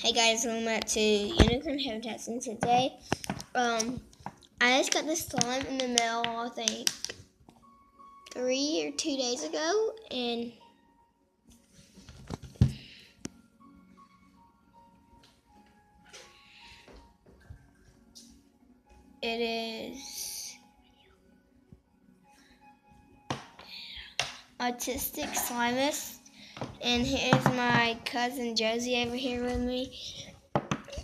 Hey guys, welcome back to Unicorn Habitats, and today, I just got this slime in the mail, I think, 3 or 2 days ago, and it is Autistic Slimist, and here's my cousin Josie over here with me.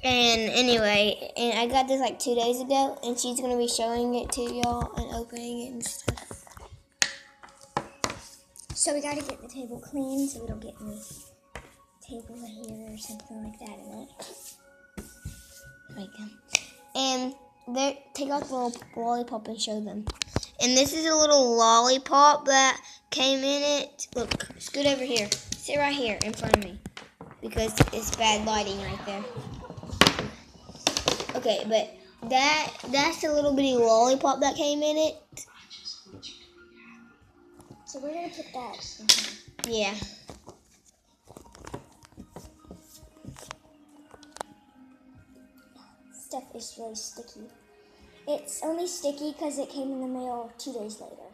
And anyway, and I got this like 2 days ago, and she's going to be showing it to y'all and opening it and stuff. So we got to get the table clean so we don't get any table hair or something like that in it. Like, and there, take out the little lollipop and show them. And this is a little lollipop that came in it. Look, scoot over here. Sit right here in front of me, because it's bad lighting right there. Okay, but that's a little bitty lollipop that came in it. So we're going to put that in here. Yeah. Stuff is really sticky. It's only sticky because it came in the mail 2 days later.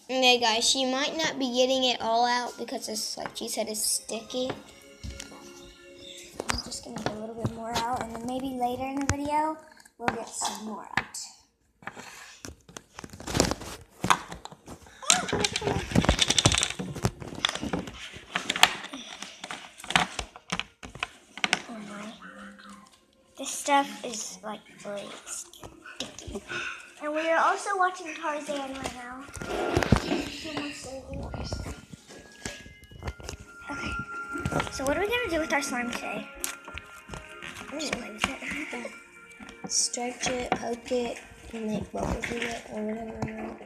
Okay, guys, she might not be getting it all out because it's, like she said, it's sticky. I'm just going to get a little bit more out, and then maybe later in the video, we'll get some more out. Oh my. This stuff is like really sticky. And we are also watching Tarzan right now. Okay. So what are we going to do with our slime today? I'm just play with it. Stretch it, poke it, and make bubbles with it, or whatever.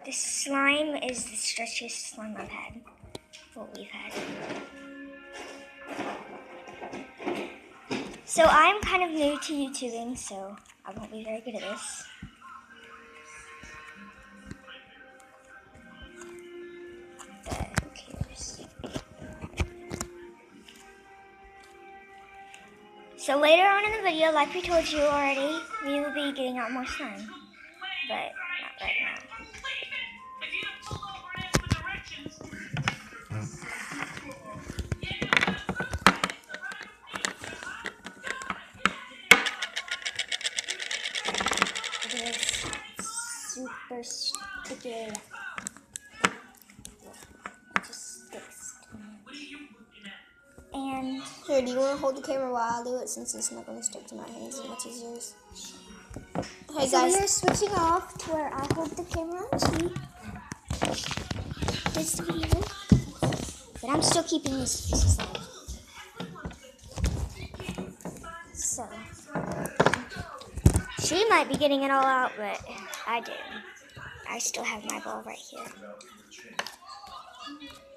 This slime is the stretchiest slime I've had. What we've had. So I'm kind of new to YouTubing, so I won't be very good at this. But who cares? So later on in the video, like we told you already, we will be getting out more slime. But not right now. It is super sticky. It just sticks to me. And Here, do you want to hold the camera while I do it, since it's not going to stick to my hands as much as yours? Hey so guys, we are switching off to where I hold the camera and she does the video. But I'm still keeping this piece of slime. So she might be getting it all out, but I do. I still have my ball right here.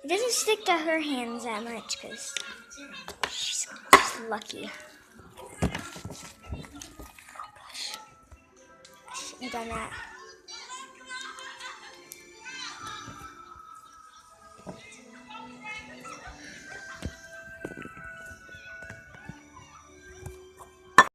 It doesn't stick to her hands that much because she's just lucky. Oh gosh. I shouldn't have done that.